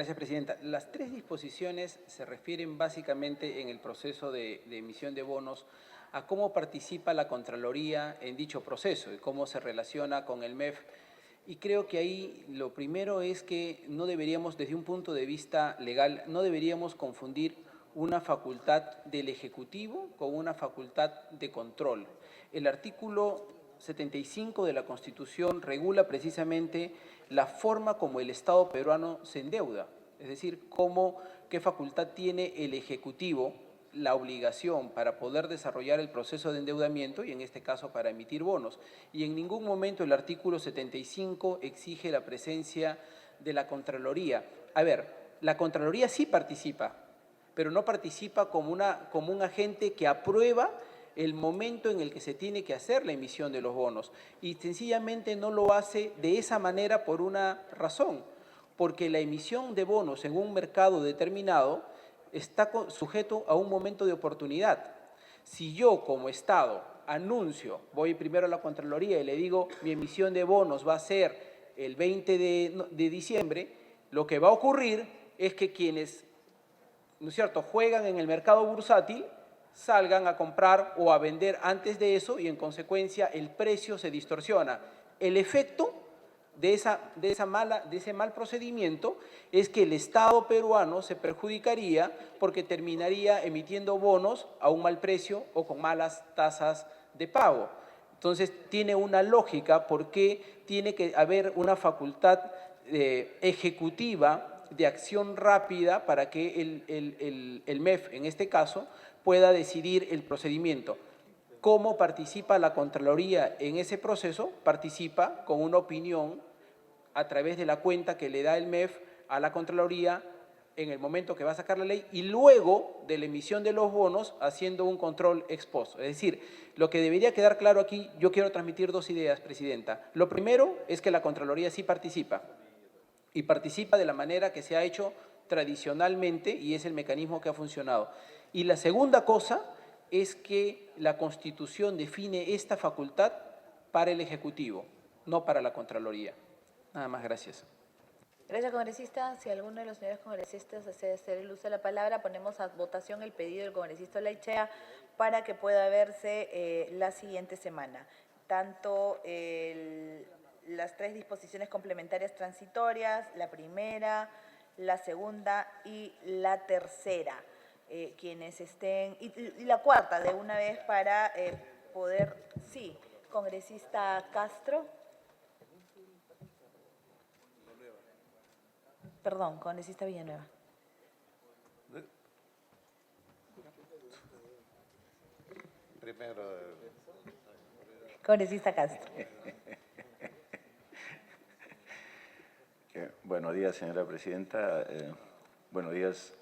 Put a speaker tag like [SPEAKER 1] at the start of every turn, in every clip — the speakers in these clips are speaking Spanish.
[SPEAKER 1] Gracias, Presidenta. Las tres disposiciones se refieren básicamente en el proceso de emisión de bonos a cómo participa la Contraloría en dicho proceso y cómo se relaciona con el MEF. Y creo que ahí lo primero es que no deberíamos, desde un punto de vista legal, no deberíamos confundir una facultad del Ejecutivo con una facultad de control. El artículo 75 de la Constitución regula precisamente la forma como el Estado peruano se endeuda, es decir, qué facultad tiene el Ejecutivo la obligación para poder desarrollar el proceso de endeudamiento y en este caso para emitir bonos. Y en ningún momento el artículo 75 exige la presencia de la Contraloría. A ver, la Contraloría sí participa, pero no participa como un agente que aprueba el momento en el que se tiene que hacer la emisión de los bonos. Y sencillamente no lo hace de esa manera por una razón, porque la emisión de bonos en un mercado determinado está sujeto a un momento de oportunidad. Si yo como Estado anuncio, voy primero a la Contraloría y le digo mi emisión de bonos va a ser el 20 de diciembre, lo que va a ocurrir es que quienes, ¿no es cierto?, juegan en el mercado bursátil salgan a comprar o a vender antes de eso y en consecuencia el precio se distorsiona. El efecto de ese mal procedimiento es que el Estado peruano se perjudicaría porque terminaría emitiendo bonos a un mal precio o con malas tasas de pago. Entonces, tiene una lógica porque tiene que haber una facultad ejecutiva de acción rápida para que el MEF, en este caso, pueda decidir el procedimiento. ¿Cómo participa la Contraloría en ese proceso? Participa con una opinión a través de la cuenta que le da el MEF a la Contraloría en el momento que va a sacar la ley y luego de la emisión de los bonos haciendo un control ex post. Es decir, lo que debería quedar claro aquí, yo quiero transmitir dos ideas, Presidenta. Lo primero es que la Contraloría sí participa y participa de la manera que se ha hecho tradicionalmente y es el mecanismo que ha funcionado. Y la segunda cosa es que la Constitución define esta facultad para el Ejecutivo, no para la Contraloría. Nada más, gracias.
[SPEAKER 2] Gracias, congresista. Si alguno de los señores congresistas desea hacer el uso de la palabra, ponemos a votación el pedido del congresista Olaichea para que pueda verse la siguiente semana. Tanto las tres disposiciones complementarias transitorias, la primera, la segunda y la tercera. Quienes estén, y la cuarta de una vez para poder, sí, congresista Castro. Perdón, congresista Villanueva.
[SPEAKER 3] Primero.
[SPEAKER 2] Congresista Castro.
[SPEAKER 4] Buenos días, señora presidenta. Buenos días,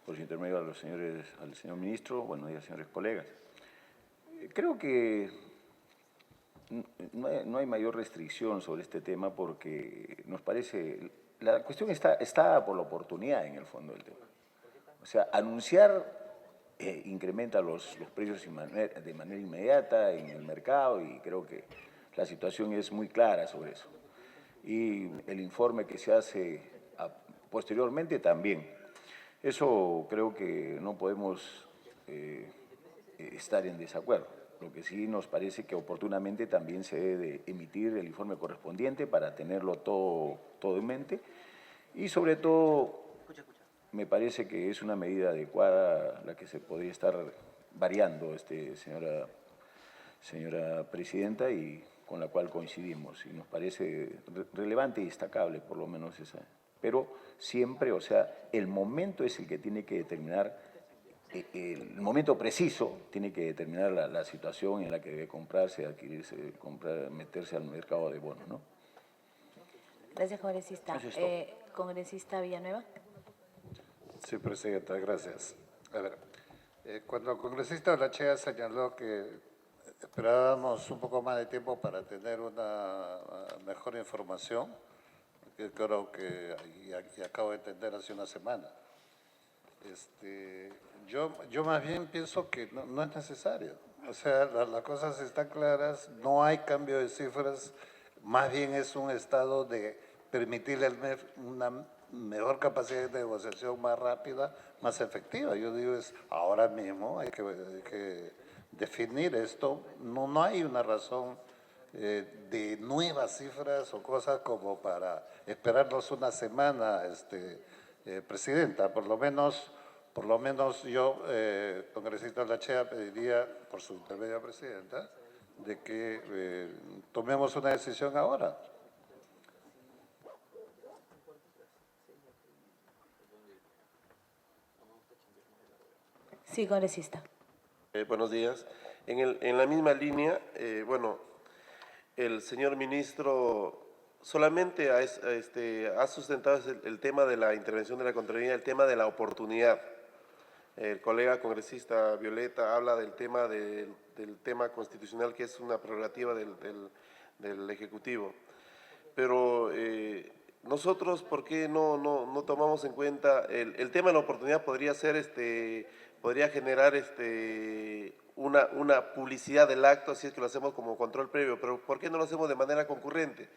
[SPEAKER 4] por su intermedio, al señor ministro. Buenos días, señores colegas. Creo que no hay mayor restricción sobre este tema porque nos parece, la cuestión está por la oportunidad en el fondo del tema. O sea, anunciar incrementa los precios de manera inmediata en el mercado y creo que la situación es muy clara sobre eso. Y el informe que se hace posteriormente también. Eso creo que no podemos estar en desacuerdo. Lo que sí nos parece que oportunamente también se debe emitir el informe correspondiente para tenerlo todo en mente. Y sobre todo, me parece que es una medida adecuada la que se podría estar variando, señora presidenta, y con la cual coincidimos. Y nos parece relevante y destacable, por lo menos esa. Pero siempre, o sea, el momento es el que tiene que determinar. El momento preciso tiene que determinar la situación en la que debe comprarse, adquirirse, meterse al mercado de bonos, ¿no?
[SPEAKER 2] Gracias, congresista. Congresista Villanueva.
[SPEAKER 3] Sí, presidenta, gracias. A ver, cuando el congresista Olaichea señaló que esperábamos un poco más de tiempo para tener una mejor información, que creo que y acabo de entender hace una semana. Yo más bien pienso que no es necesario. O sea, las cosas están claras, no hay cambio de cifras, más bien es un estado de permitirle al MEF una mejor capacidad de negociación, más rápida, más efectiva. Yo digo, es ahora mismo hay que definir esto. No hay una razón de nuevas cifras o cosas como para esperarnos una semana, Presidenta. Por lo menos yo, congresista Lachea, pediría, por su intermedio, Presidenta, de que tomemos una decisión ahora.
[SPEAKER 2] Sí, congresista.
[SPEAKER 5] Buenos días. En la misma línea, bueno, el señor ministro solamente ha sustentado el tema de la intervención de la Contraloría, el tema de la oportunidad. El colega congresista Violeta habla del tema constitucional, que es una prerrogativa del Ejecutivo. Pero nosotros, ¿por qué no tomamos en cuenta el tema de la oportunidad? Podría ser podría generar una publicidad del acto, así es que lo hacemos como control previo, pero ¿por qué no lo hacemos de manera concurrente?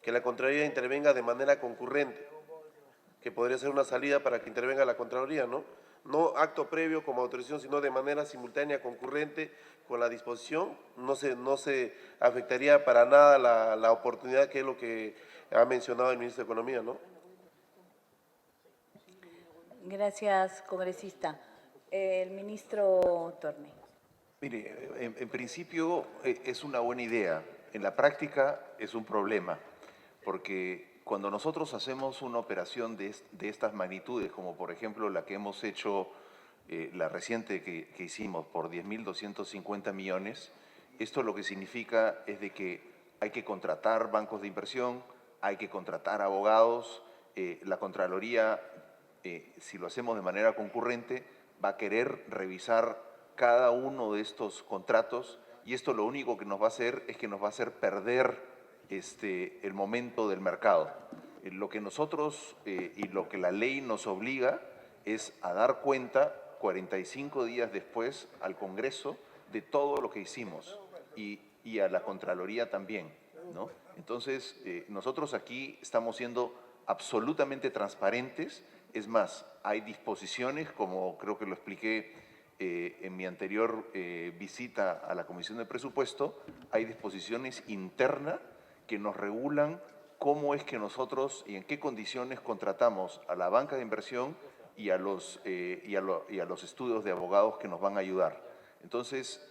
[SPEAKER 5] Que la Contraloría intervenga de manera concurrente, que podría ser una salida para que intervenga la Contraloría, ¿no? No acto previo como autorización, sino de manera simultánea, concurrente, con la disposición. No se afectaría para nada la oportunidad, que es lo que ha mencionado el ministro de Economía, ¿no?
[SPEAKER 2] Gracias, congresista. El ministro Torne.
[SPEAKER 6] Mire, en principio es una buena idea. En la práctica es un problema, porque cuando nosotros hacemos una operación de estas magnitudes, como por ejemplo la que hemos hecho, la reciente que hicimos por 10.250 millones, esto lo que significa es de que hay que contratar bancos de inversión, hay que contratar abogados, la Contraloría, si lo hacemos de manera concurrente, va a querer revisar cada uno de estos contratos, y esto lo único que nos va a hacer es que nos va a hacer perder el momento del mercado. Lo que nosotros y lo que la ley nos obliga es a dar cuenta 45 días después al Congreso de todo lo que hicimos y a la Contraloría también, ¿no? Entonces, nosotros aquí estamos siendo absolutamente transparentes. Es más, hay disposiciones, como creo que lo expliqué en mi anterior visita a la Comisión de Presupuesto, hay disposiciones internas que nos regulan cómo es que nosotros y en qué condiciones contratamos a la banca de inversión y a los estudios de abogados que nos van a ayudar. Entonces,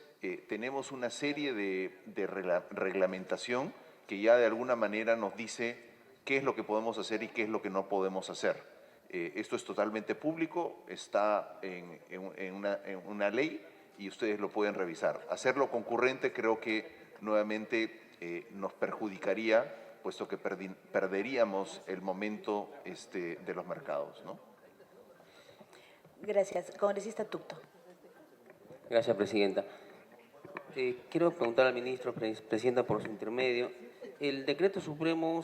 [SPEAKER 6] tenemos una serie de reglamentación que ya de alguna manera nos dice qué es lo que podemos hacer y qué es lo que no podemos hacer. Esto es totalmente público, está en una ley y ustedes lo pueden revisar. Hacerlo concurrente creo que nuevamente nos perjudicaría, puesto que perderíamos el momento de los mercados, ¿no?
[SPEAKER 2] Gracias. Congresista Tucto.
[SPEAKER 7] Gracias, Presidenta. Quiero preguntar al ministro, Presidenta, por su intermedio. El decreto supremo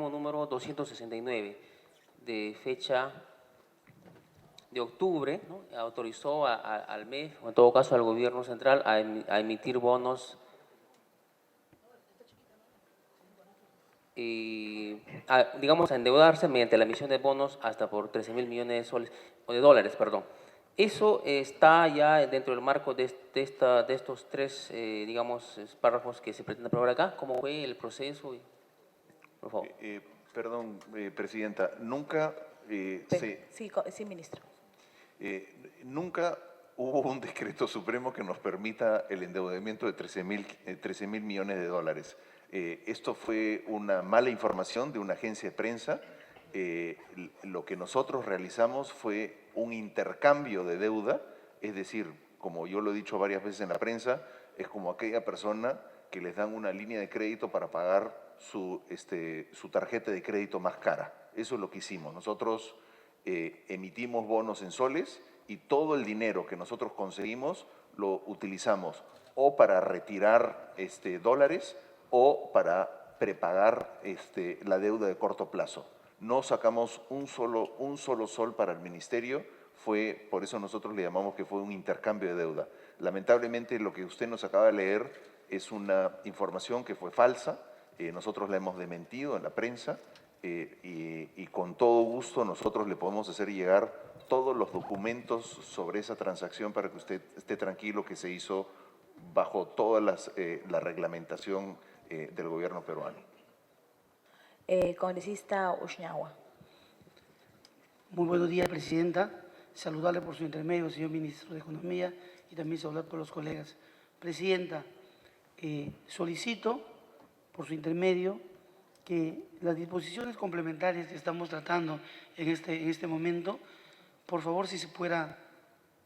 [SPEAKER 7] número 269, de fecha de octubre, ¿no?, autorizó al MEF, o en todo caso al Gobierno Central, a emitir bonos digamos, a endeudarse mediante la emisión de bonos hasta por 13.000 millones de soles, o de dólares, perdón. Eso está ya dentro del marco de estos tres, digamos, párrafos que se pretende aprobar acá. ¿Cómo fue el proceso? Por favor.
[SPEAKER 6] Perdón, Presidenta, nunca
[SPEAKER 2] Sí, ministro.
[SPEAKER 6] nunca hubo un decreto supremo que nos permita el endeudamiento de 13.000 millones de dólares. Esto fue una mala información de una agencia de prensa. Lo que nosotros realizamos fue un intercambio de deuda, es decir, como yo lo he dicho varias veces en la prensa, es como aquella persona que les dan una línea de crédito para pagar su tarjeta de crédito más cara. Eso es lo que hicimos. Nosotros emitimos bonos en soles y todo el dinero que nosotros conseguimos lo utilizamos o para retirar dólares o para prepagar la deuda de corto plazo. No sacamos un solo sol para el ministerio, por eso nosotros le llamamos que fue un intercambio de deuda. Lamentablemente lo que usted nos acaba de leer es una información que fue falsa, nosotros la hemos desmentido en la prensa y con todo gusto nosotros le podemos hacer llegar todos los documentos sobre esa transacción para que usted esté tranquilo que se hizo bajo toda la reglamentación del gobierno peruano.
[SPEAKER 2] Congresista Ushñahua.
[SPEAKER 8] Muy buenos días, Presidenta. Saludarle por su intermedio, señor Ministro de Economía, y también saludar por los colegas. Presidenta, solicito por su intermedio que las disposiciones complementarias que estamos tratando en este momento, por favor, si se pueda,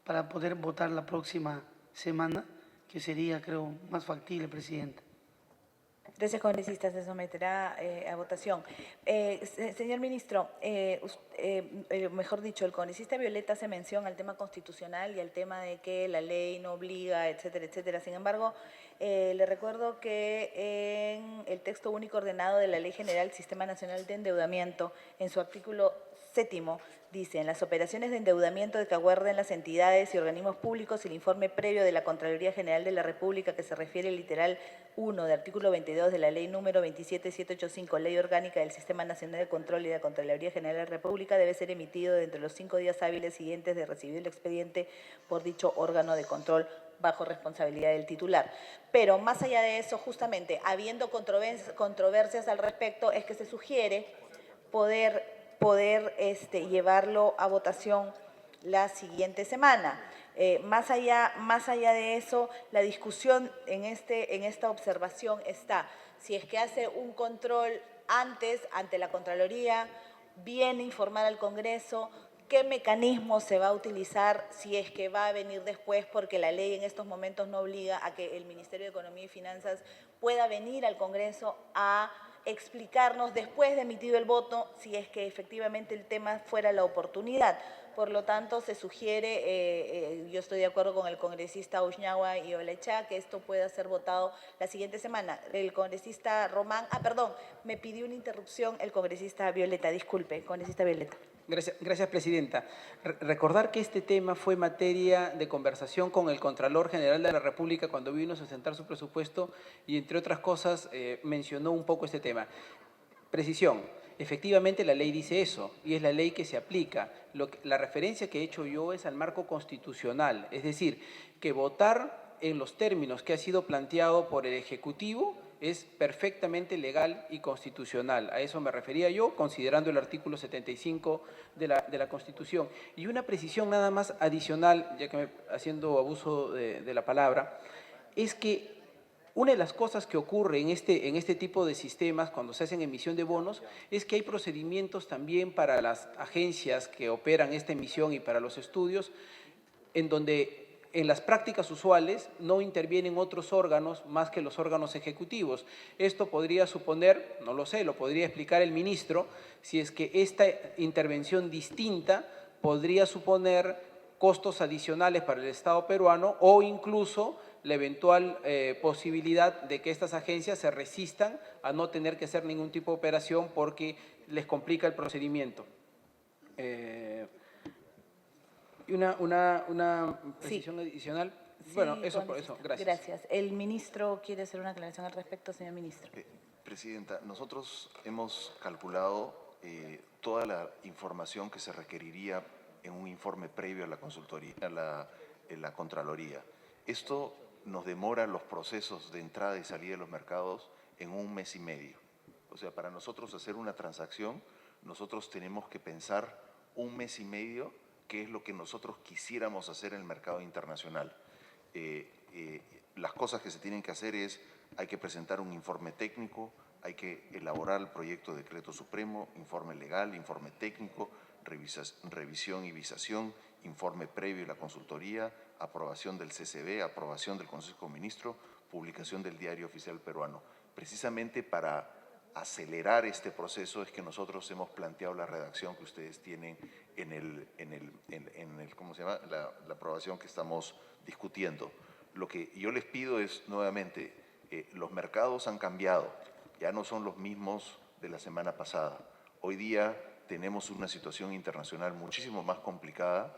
[SPEAKER 8] para poder votar la próxima semana, que sería, creo, más factible, Presidenta.
[SPEAKER 2] Gracias, congresista. Se someterá a votación. Señor ministro, mejor dicho, el congresista Violeta hace mención al tema constitucional y al tema de que la ley no obliga, etcétera, etcétera. Sin embargo, le recuerdo que en el texto único ordenado de la Ley General del Sistema Nacional de Endeudamiento, en su artículo 7º, dice: en las operaciones de endeudamiento de que acuerden las entidades y organismos públicos, el informe previo de la Contraloría General de la República, que se refiere al literal 1 del artículo 22 de la Ley número 27785, Ley Orgánica del Sistema Nacional de Control y de la Contraloría General de la República, debe ser emitido dentro de los 5 días hábiles siguientes de recibir el expediente por dicho órgano de control, bajo responsabilidad del titular. Pero más allá de eso, justamente, habiendo controversias al respecto, es que se sugiere poder llevarlo a votación la siguiente semana. Más allá de eso, la discusión en esta observación está: si es que hace un control antes ante la Contraloría, viene a informar al Congreso, qué mecanismo se va a utilizar si es que va a venir después, porque la ley en estos momentos no obliga a que el Ministerio de Economía y Finanzas pueda venir al Congreso a explicarnos después de emitido el voto si es que efectivamente el tema fuera la oportunidad. Por lo tanto, se sugiere, yo estoy de acuerdo con el congresista Ushñahua y Olechea, que esto pueda ser votado la siguiente semana. El congresista Román, me pidió una interrupción el congresista Violeta, disculpe, congresista Violeta.
[SPEAKER 1] Gracias, Presidenta. Recordar que este tema fue materia de conversación con el Contralor General de la República cuando vino a sustentar su presupuesto y, entre otras cosas, mencionó un poco este tema. Precisión, efectivamente la ley dice eso y es la ley que se aplica. La referencia que he hecho yo es al marco constitucional, es decir, que votar en los términos que ha sido planteado por el Ejecutivo es perfectamente legal y constitucional. A eso me refería yo, considerando el artículo 75 de la Constitución. Y una precisión nada más adicional, ya que haciendo abuso de la palabra, es que una de las cosas que ocurre en este tipo de sistemas cuando se hacen emisión de bonos es que hay procedimientos también para las agencias que operan esta emisión y para los estudios, en donde en las prácticas usuales no intervienen otros órganos más que los órganos ejecutivos. Esto podría suponer, no lo sé, lo podría explicar el ministro, si es que esta intervención distinta podría suponer costos adicionales para el Estado peruano o incluso la eventual posibilidad de que estas agencias se resistan a no tener que hacer ningún tipo de operación porque les complica el procedimiento. Una precisión adicional. Bueno,
[SPEAKER 2] Sí,
[SPEAKER 1] eso por eso. Gracias.
[SPEAKER 2] Gracias. El ministro quiere hacer una aclaración al respecto, señor ministro.
[SPEAKER 6] Presidenta, nosotros hemos calculado toda la información que se requeriría en un informe previo a la consultoría, a la Contraloría. Esto nos demora los procesos de entrada y salida de los mercados en 1 mes y medio. O sea, para nosotros hacer una transacción, nosotros tenemos que pensar 1 mes y medio qué es lo que nosotros quisiéramos hacer en el mercado internacional. Las cosas que se tienen que hacer es, hay que presentar un informe técnico, hay que elaborar el proyecto de decreto supremo, informe legal, informe técnico, revisión y visación, informe previo a la consultoría, aprobación del CCB, aprobación del Consejo de Ministros, publicación del Diario Oficial Peruano. Precisamente para acelerar este proceso es que nosotros hemos planteado la redacción que ustedes tienen ¿cómo se llama? La aprobación que estamos discutiendo. Lo que yo les pido es, nuevamente, los mercados han cambiado, ya no son los mismos de la semana pasada. Hoy día tenemos una situación internacional muchísimo más complicada.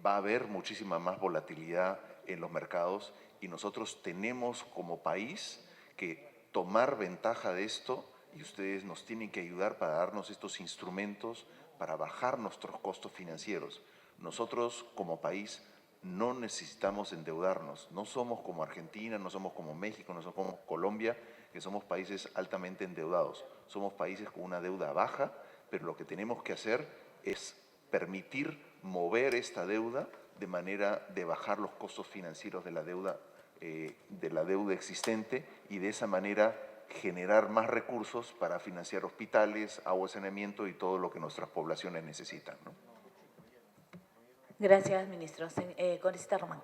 [SPEAKER 6] va a haber muchísima más volatilidad en los mercados y nosotros tenemos como país que tomar ventaja de esto y ustedes nos tienen que ayudar para darnos estos instrumentos para bajar nuestros costos financieros. Nosotros como país no necesitamos endeudarnos, no somos como Argentina, no somos como México, no somos como Colombia, que somos países altamente endeudados. Somos países con una deuda baja, pero lo que tenemos que hacer es permitir mover esta deuda de manera de bajar los costos financieros de la deuda existente y de esa manera generar más recursos para financiar hospitales, agua, saneamiento y todo lo que nuestras poblaciones necesitan, ¿no?
[SPEAKER 2] Gracias, ministro. Congresista Román.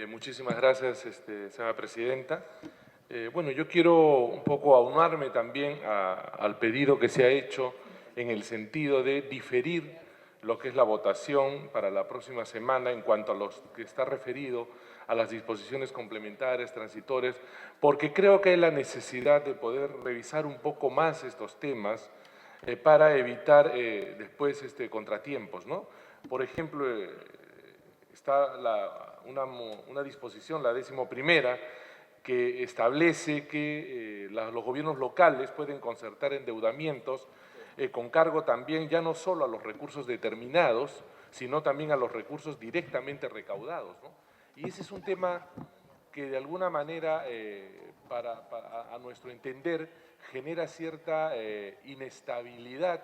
[SPEAKER 9] Muchísimas gracias, señora presidenta. Bueno, yo quiero un poco aunarme también al pedido que se ha hecho en el sentido de diferir lo que es la votación para la próxima semana en cuanto a lo que está referido a las disposiciones complementarias, transitorias, porque creo que hay la necesidad de poder revisar un poco más estos temas para evitar después contratiempos, ¿no? Por ejemplo, está una disposición, la 11ª, que establece que los gobiernos locales pueden concertar endeudamientos con cargo también ya no solo a los recursos determinados, sino también a los recursos directamente recaudados, ¿no? Y ese es un tema que de alguna manera, a nuestro entender, genera cierta inestabilidad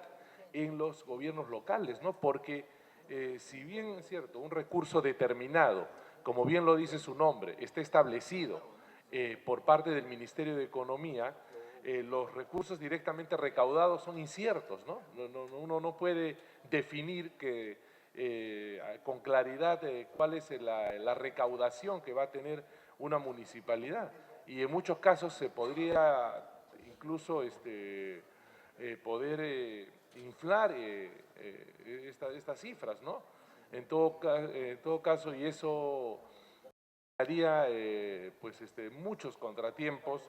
[SPEAKER 9] en los gobiernos locales, ¿no? Porque si bien es cierto, un recurso determinado, como bien lo dice su nombre, está establecido por parte del Ministerio de Economía, los recursos directamente recaudados son inciertos, ¿no? Uno no puede definir con claridad cuál es la recaudación que va a tener una municipalidad. Y en muchos casos se podría incluso poder inflar estas cifras, ¿no? En todo caso, y eso haría muchos contratiempos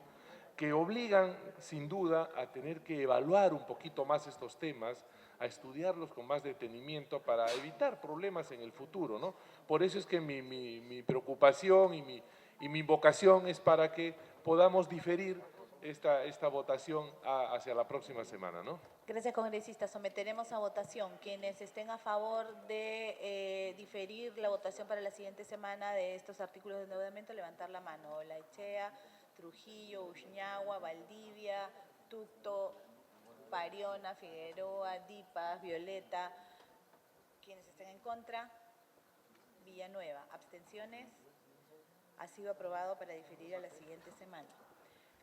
[SPEAKER 9] que obligan sin duda a tener que evaluar un poquito más estos temas, a estudiarlos con más detenimiento para evitar problemas en el futuro, ¿no? Por eso es que mi preocupación y mi invocación es para que podamos diferir esta votación hacia la próxima semana, ¿no?
[SPEAKER 2] Gracias, congresista. Someteremos a votación. Quienes estén a favor de diferir la votación para la siguiente semana de estos artículos de endeudamiento, levantar la mano. Olaechea, Trujillo, Ushñagua, Valdivia, Tucto, Pariona, Figueroa, Dipas, Violeta. Quienes estén en contra, Villanueva. Abstenciones. Ha sido aprobado para diferir a la siguiente semana.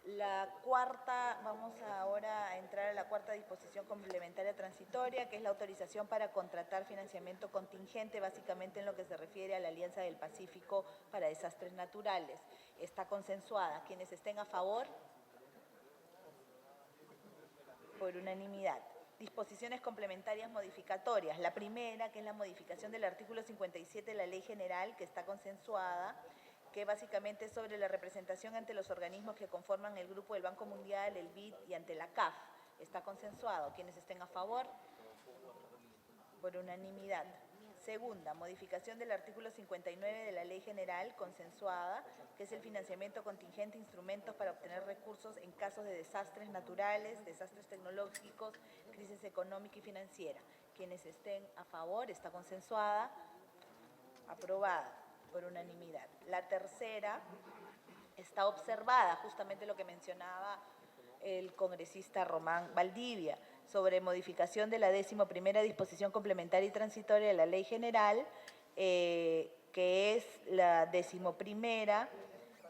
[SPEAKER 2] La cuarta, vamos ahora a entrar a la cuarta disposición complementaria transitoria, que es la autorización para contratar financiamiento contingente, básicamente en lo que se refiere a la Alianza del Pacífico para Desastres Naturales. Está consensuada. Quienes estén a favor, por unanimidad. Disposiciones complementarias modificatorias. La primera, que es la modificación del artículo 57 de la Ley General, que está consensuada, que básicamente es sobre la representación ante los organismos que conforman el Grupo del Banco Mundial, el BID y ante la CAF. Está consensuado. Quienes estén a favor, por unanimidad. Segunda, modificación del artículo 59 de la Ley General, consensuada, que es el financiamiento contingente, instrumentos para obtener recursos en casos de desastres naturales, desastres tecnológicos, crisis económica y financiera. Quienes estén a favor, está consensuada, aprobada por unanimidad. La tercera está observada, justamente lo que mencionaba el congresista Román Valdivia, sobre modificación de la 11ª disposición complementaria y transitoria de la Ley General, que es la 11ª,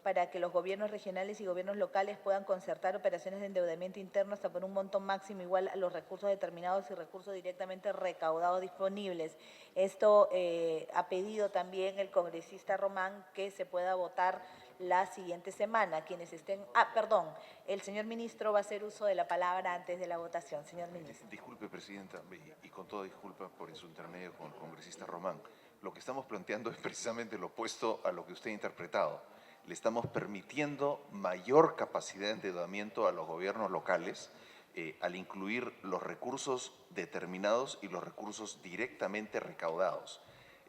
[SPEAKER 2] para que los gobiernos regionales y gobiernos locales puedan concertar operaciones de endeudamiento interno hasta por un monto máximo igual a los recursos determinados y recursos directamente recaudados disponibles. Esto ha pedido también el congresista Román que se pueda votar la siguiente semana. Quienes estén... perdón, el señor ministro va a hacer uso de la palabra antes de la votación. Señor ministro.
[SPEAKER 6] Disculpe, presidenta, y con toda disculpa por su intermedio con el congresista Román. Lo que estamos planteando es precisamente lo opuesto a lo que usted ha interpretado. Le estamos permitiendo mayor capacidad de endeudamiento a los gobiernos locales al incluir los recursos determinados y los recursos directamente recaudados.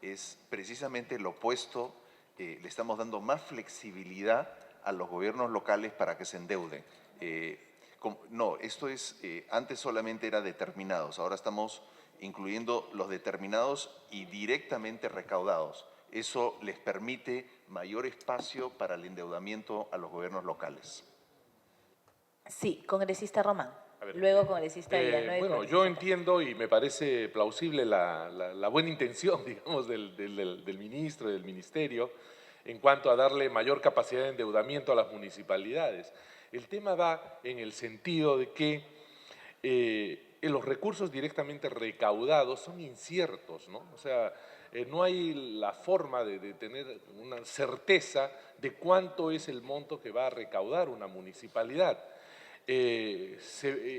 [SPEAKER 6] es precisamente lo opuesto. Le estamos dando más flexibilidad a los gobiernos locales para que se endeuden. No, esto es, antes solamente era determinados, ahora estamos incluyendo los determinados y directamente recaudados. Eso les permite mayor espacio para el endeudamiento a los gobiernos locales.
[SPEAKER 2] Sí, congresista Román.
[SPEAKER 9] A ver,
[SPEAKER 2] Luego congresista Villanueva. y
[SPEAKER 9] bueno,
[SPEAKER 2] congresista
[SPEAKER 9] yo
[SPEAKER 2] Castro.
[SPEAKER 9] entiendo y me parece plausible la buena intención, digamos, del ministro y del ministerio en cuanto a darle mayor capacidad de endeudamiento a las municipalidades. El tema va en el sentido de que los recursos directamente recaudados son inciertos, ¿no? O sea, no hay la forma de tener una certeza de cuánto es el monto que va a recaudar una municipalidad.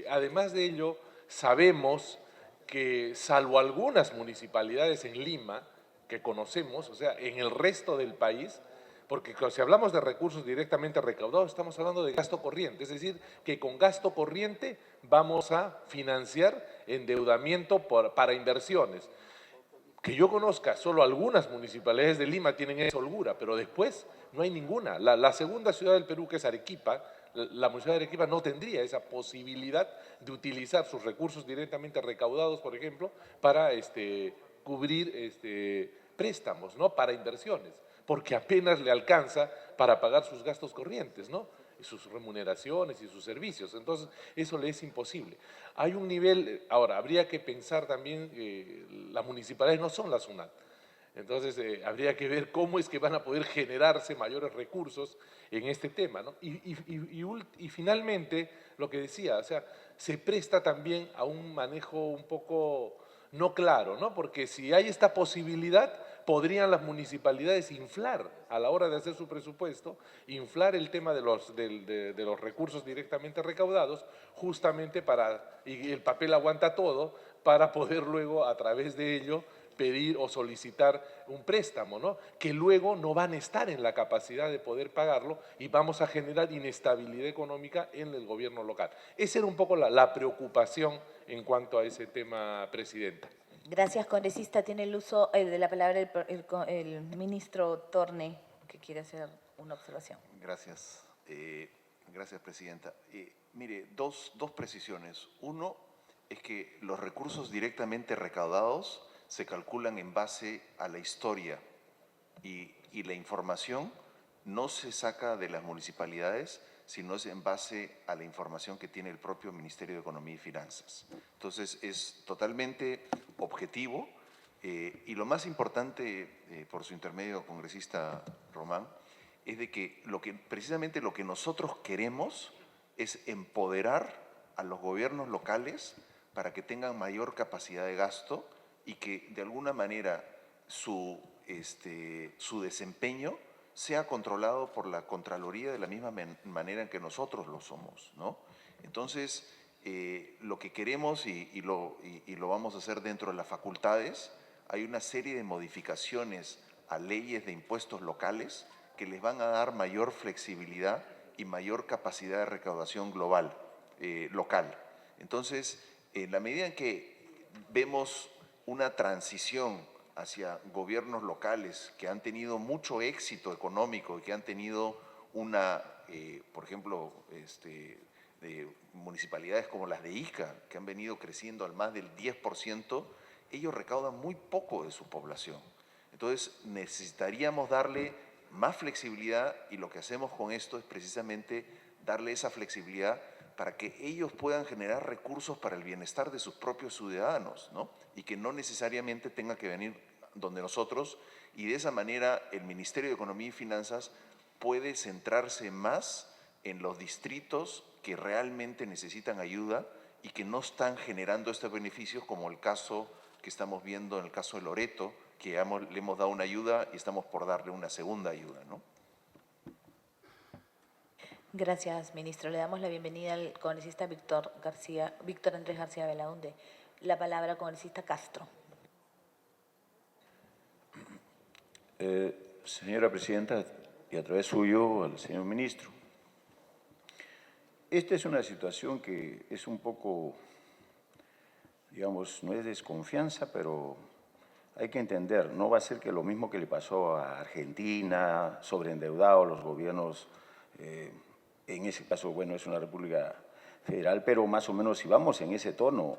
[SPEAKER 9] Además de ello, sabemos que salvo algunas municipalidades en Lima que conocemos, o sea, en el resto del país, porque si hablamos de recursos directamente recaudados, estamos hablando de gasto corriente, es decir, que con gasto corriente vamos a financiar endeudamiento para inversiones. Que yo conozca, solo algunas municipalidades de Lima tienen esa holgura, pero después no hay ninguna. La segunda ciudad del Perú, que es Arequipa, la municipalidad de Arequipa no tendría esa posibilidad de utilizar sus recursos directamente recaudados, por ejemplo, para cubrir préstamos, ¿no? Para inversiones, porque apenas le alcanza para pagar sus gastos corrientes, ¿no? Y sus remuneraciones y sus servicios. Entonces, eso le es imposible. Hay un nivel, ahora, habría que pensar también, las municipalidades no son la SUNAT. Entonces, habría que ver cómo es que van a poder generarse mayores recursos en este tema, ¿no? Y finalmente, lo que decía, o sea, se presta también a un manejo un poco no claro, ¿no? Porque si hay esta posibilidad, podrían las municipalidades inflar a la hora de hacer su presupuesto, inflar el tema de los recursos directamente recaudados, justamente y el papel aguanta todo, para poder luego a través de ello pedir o solicitar un préstamo, ¿no? Que luego no van a estar en la capacidad de poder pagarlo y vamos a generar inestabilidad económica en el gobierno local. Esa era un poco la preocupación en cuanto a ese tema, Presidenta.
[SPEAKER 2] Gracias, congresista. Tiene el uso de la palabra el ministro Torne, que quiere hacer una observación.
[SPEAKER 6] Gracias. Gracias, Presidenta. Mire, dos precisiones. Uno es que los recursos directamente recaudados se calculan en base a la historia y la información no se saca de las municipalidades, sino es en base a la información que tiene el propio Ministerio de Economía y Finanzas. Entonces, es totalmente objetivo y lo más importante, por su intermedio, congresista Román, es de que precisamente lo que nosotros queremos es empoderar a los gobiernos locales para que tengan mayor capacidad de gasto y que de alguna manera su desempeño sea controlado por la Contraloría de la misma manera en que nosotros lo somos, ¿no? Entonces, lo que queremos y lo vamos a hacer dentro de las facultades, hay una serie de modificaciones a leyes de impuestos locales que les van a dar mayor flexibilidad y mayor capacidad de recaudación global, local. Entonces, en la medida en que vemos una transición hacia gobiernos locales que han tenido mucho éxito económico y que han tenido por ejemplo, municipalidades como las de Ica, que han venido creciendo al más del 10%, ellos recaudan muy poco de su población. Entonces, necesitaríamos darle más flexibilidad y lo que hacemos con esto es precisamente darle esa flexibilidad para que ellos puedan generar recursos para el bienestar de sus propios ciudadanos, ¿no? Y que no necesariamente tenga que venir donde nosotros, y de esa manera el Ministerio de Economía y Finanzas puede centrarse más en los distritos que realmente necesitan ayuda y que no están generando estos beneficios, como el caso que estamos viendo en el caso de Loreto, que le hemos dado una ayuda y estamos por darle una segunda ayuda, ¿no?
[SPEAKER 2] Gracias, ministro. Le damos la bienvenida al congresista Víctor Andrés García Belaúnde. La palabra al congresista Castro.
[SPEAKER 4] Señora Presidenta, y a través suyo al señor ministro. Esta es una situación que es un poco, digamos, no es desconfianza, pero hay que entender, no va a ser que lo mismo que le pasó a Argentina, sobreendeudado los gobiernos, en ese caso, bueno, es una república federal, pero más o menos si vamos en ese tono,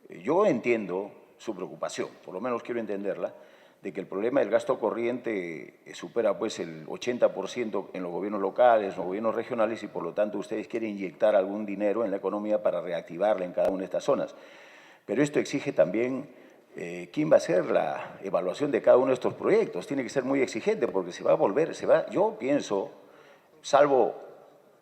[SPEAKER 4] yo entiendo su preocupación, por lo menos quiero entenderla, de que el problema del gasto corriente supera pues el 80% en los gobiernos locales, en los gobiernos regionales, y por lo tanto ustedes quieren inyectar algún dinero en la economía para reactivarla en cada una de estas zonas. Pero esto exige también quién va a hacer la evaluación de cada uno de estos proyectos. Tiene que ser muy exigente porque se va a volver, yo pienso, salvo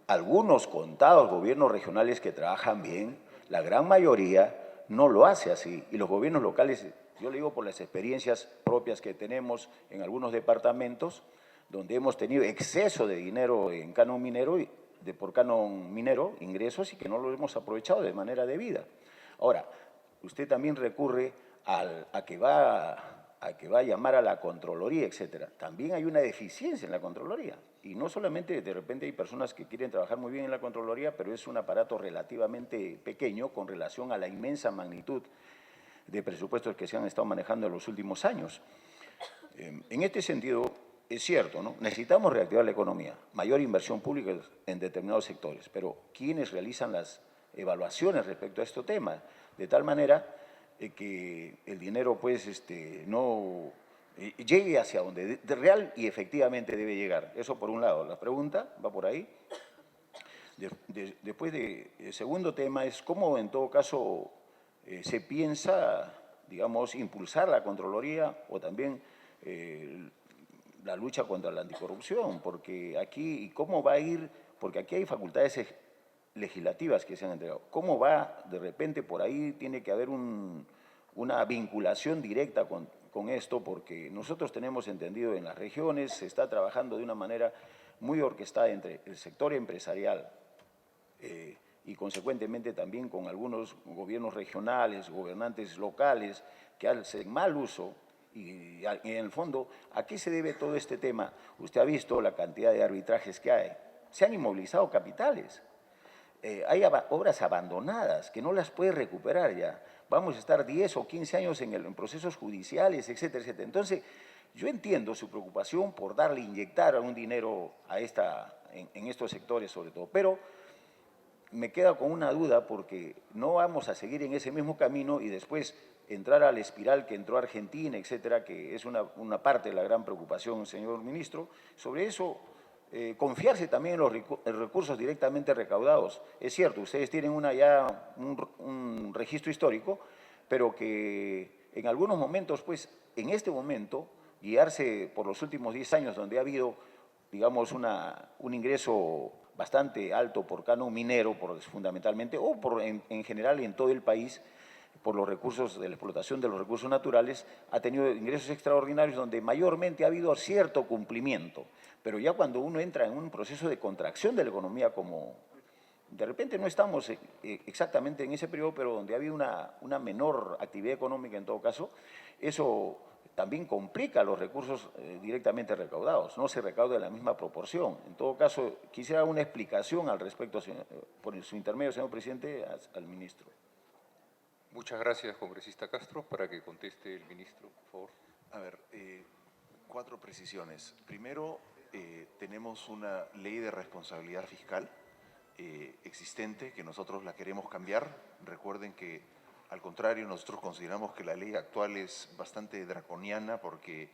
[SPEAKER 4] algunos contados gobiernos regionales que trabajan bien, la gran mayoría no lo hace así. Y los gobiernos locales, yo le digo por las experiencias propias que tenemos en algunos departamentos, donde hemos tenido exceso de dinero en canon minero, por canon minero, ingresos, y que no lo hemos aprovechado de manera debida. Ahora, usted también recurre a que va a llamar a la Contraloría, etcétera. También hay una deficiencia en la Contraloría. Y no solamente de repente hay personas que quieren trabajar muy bien en la Contraloría, pero es un aparato relativamente pequeño con relación a la inmensa magnitud de presupuestos que se han estado manejando en los últimos años. En este sentido, es cierto, ¿no? Necesitamos reactivar la economía, mayor inversión pública en determinados sectores, pero ¿quiénes realizan las evaluaciones respecto a este tema? De tal manera que el dinero pues no llegue hacia donde real y efectivamente debe llegar. Eso por un lado. La pregunta va por ahí. Después el segundo tema es cómo en todo caso se piensa, digamos, impulsar la Contraloría o también la lucha contra la anticorrupción, porque aquí, ¿y cómo va a ir? Porque aquí hay facultades legislativas que se han entregado. ¿Cómo va? De repente por ahí tiene que haber una vinculación directa con esto, porque nosotros tenemos entendido en las regiones, se está trabajando de una manera muy orquestada entre el sector empresarial y consecuentemente también con algunos gobiernos regionales, gobernantes locales que hacen mal uso. Y en el fondo, ¿a qué se debe todo este tema? Usted ha visto la cantidad de arbitrajes que hay. Se han inmovilizado capitales. Hay obras abandonadas que no las puede recuperar ya. Vamos a estar 10 o 15 años en procesos judiciales, etcétera, etcétera. Entonces, yo entiendo su preocupación por inyectar un dinero en estos sectores sobre todo, pero me queda con una duda porque no vamos a seguir en ese mismo camino y después entrar a la espiral que entró Argentina, etcétera, que es una parte de la gran preocupación, señor ministro. Sobre eso, confiarse también en los recursos directamente recaudados. Es cierto, ustedes tienen un registro histórico, pero que en algunos momentos, pues, en este momento, guiarse por los últimos 10 años donde ha habido, digamos, un ingreso bastante alto por canon minero, fundamentalmente, o en general en todo el país, por los recursos de la explotación de los recursos naturales, ha tenido ingresos extraordinarios donde mayormente ha habido cierto cumplimiento. Pero ya cuando uno entra en un proceso de contracción de la economía, como de repente no estamos exactamente en ese periodo, pero donde ha habido una menor actividad económica en todo caso, eso también complica los recursos directamente recaudados, no se recauda en la misma proporción. En todo caso, quisiera una explicación al respecto, por su intermedio, señor presidente, al ministro.
[SPEAKER 10] Muchas gracias, congresista Castro. Para que conteste el ministro, por favor.
[SPEAKER 6] A ver, 4 precisiones. Primero, tenemos una ley de responsabilidad fiscal existente que nosotros la queremos cambiar. Recuerden que, al contrario, nosotros consideramos que la ley actual es bastante draconiana porque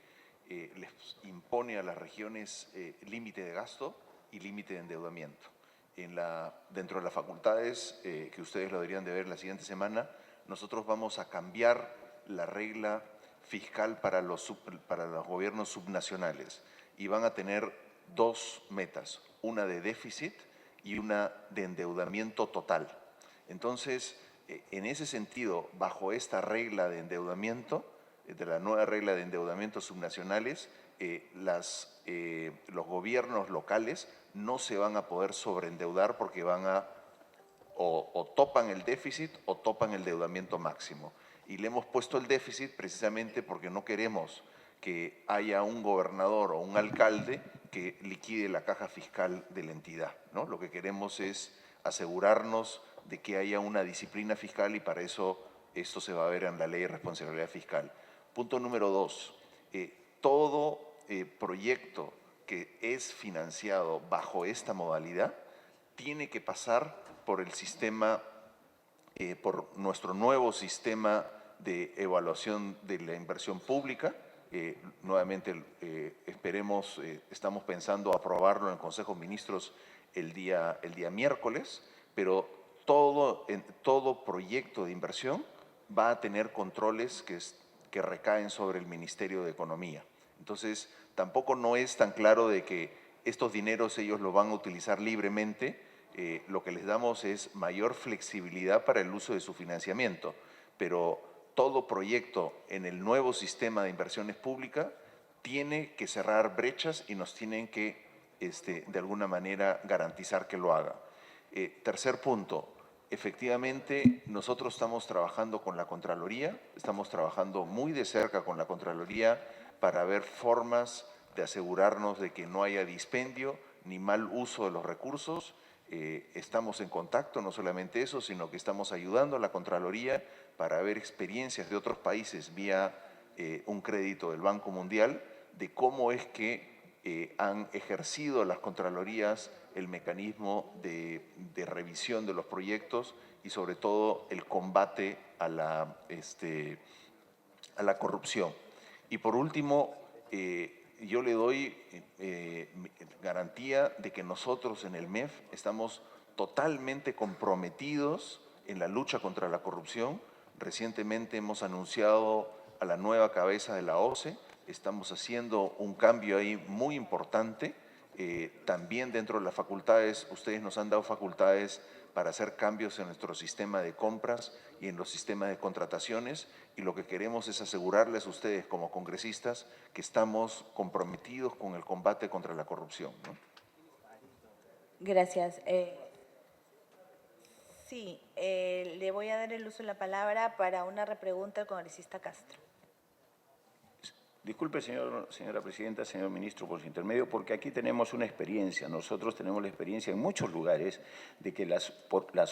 [SPEAKER 6] les impone a las regiones límite de gasto y límite de endeudamiento. Dentro de las facultades, que ustedes lo deberían de ver la siguiente semana, nosotros vamos a cambiar la regla fiscal para los gobiernos subnacionales y van a tener 2 metas, una de déficit y una de endeudamiento total. Entonces, en ese sentido, bajo esta regla de endeudamiento, de la nueva regla de endeudamiento subnacionales, los gobiernos locales no se van a poder sobreendeudar porque van a o topan el déficit o topan el endeudamiento máximo. Y le hemos puesto el déficit precisamente porque no queremos que haya un gobernador o un alcalde que liquide la caja fiscal de la entidad, ¿no? Lo que queremos es asegurarnos de que haya una disciplina fiscal y para eso esto se va a ver en la ley de responsabilidad fiscal. Punto número 2, todo proyecto que es financiado bajo esta modalidad tiene que pasar por el sistema, por nuestro nuevo sistema de evaluación de la inversión pública. Nuevamente, esperemos, estamos pensando aprobarlo en el Consejo de Ministros el día miércoles, pero todo proyecto de inversión va a tener controles que recaen sobre el Ministerio de Economía. Entonces, tampoco no es tan claro de que estos dineros ellos los van a utilizar libremente. Lo que les damos es mayor flexibilidad para el uso de su financiamiento, pero todo proyecto en el nuevo sistema de inversiones públicas tiene que cerrar brechas y nos tienen que, de alguna manera, garantizar que lo haga. Tercer punto, efectivamente, nosotros estamos trabajando con la Contraloría, estamos trabajando muy de cerca con la Contraloría para ver formas de asegurarnos de que no haya dispendio ni mal uso de los recursos. Estamos en contacto, no solamente eso, sino que estamos ayudando a la Contraloría para ver experiencias de otros países vía un crédito del Banco Mundial de cómo es que han ejercido las Contralorías el mecanismo de revisión de los proyectos y sobre todo el combate a la corrupción. Y por último, yo le doy garantía de que nosotros en el MEF estamos totalmente comprometidos en la lucha contra la corrupción. Recientemente hemos anunciado a la nueva cabeza de la OCE, estamos haciendo un cambio ahí muy importante. También dentro de las facultades, ustedes nos han dado facultades para hacer cambios en nuestro sistema de compras y en los sistemas de contrataciones, y lo que queremos es asegurarles a ustedes como congresistas que estamos comprometidos con el combate contra la corrupción, ¿no?
[SPEAKER 2] Gracias. Sí, le voy a dar el uso de la palabra para una repregunta al congresista Castro.
[SPEAKER 4] Disculpe, señora presidenta, señor ministro, por su intermedio, porque aquí tenemos una experiencia. Nosotros tenemos la experiencia en muchos lugares de que las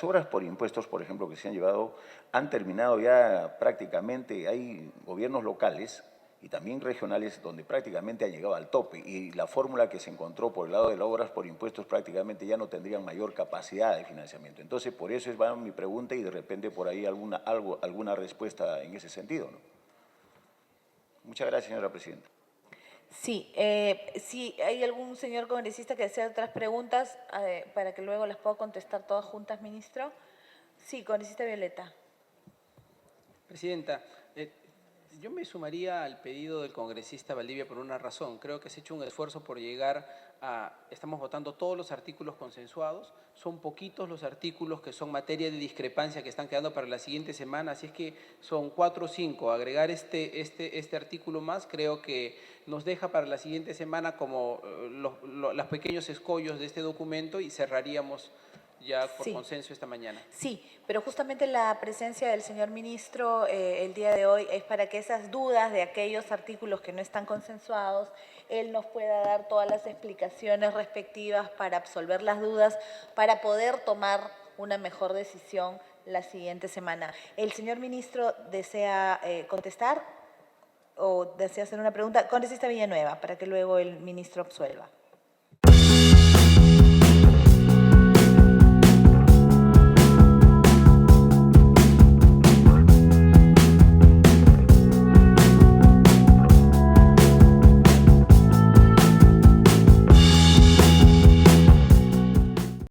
[SPEAKER 4] obras por impuestos, por ejemplo, que se han llevado, han terminado ya prácticamente. Hay gobiernos locales y también regionales donde prácticamente han llegado al tope, y la fórmula que se encontró por el lado de las obras por impuestos prácticamente ya no tendrían mayor capacidad de financiamiento. Entonces, por eso va mi pregunta y de repente por ahí alguna respuesta en ese sentido, ¿no? Muchas gracias, señora presidenta.
[SPEAKER 2] Sí, si hay algún señor congresista que desea otras preguntas para que luego las pueda contestar todas juntas, ministro. Sí, congresista Violeta.
[SPEAKER 1] Presidenta, yo me sumaría al pedido del congresista Valdivia por una razón. Creo que se ha hecho un esfuerzo por llegar a… Estamos votando todos los artículos consensuados. Son poquitos los artículos que son materia de discrepancia que están quedando para la siguiente semana. Así es que son 4 o 5. Agregar este artículo más creo que nos deja para la siguiente semana como los pequeños escollos de este documento, y cerraríamos ya por consenso esta mañana.
[SPEAKER 2] Sí, pero justamente la presencia del señor ministro el día de hoy es para que esas dudas de aquellos artículos que no están consensuados, él nos pueda dar todas las explicaciones respectivas para absolver las dudas, para poder tomar una mejor decisión la siguiente semana. ¿El señor ministro desea contestar o desea hacer una pregunta? Congresista Villanueva, para que luego el ministro absuelva.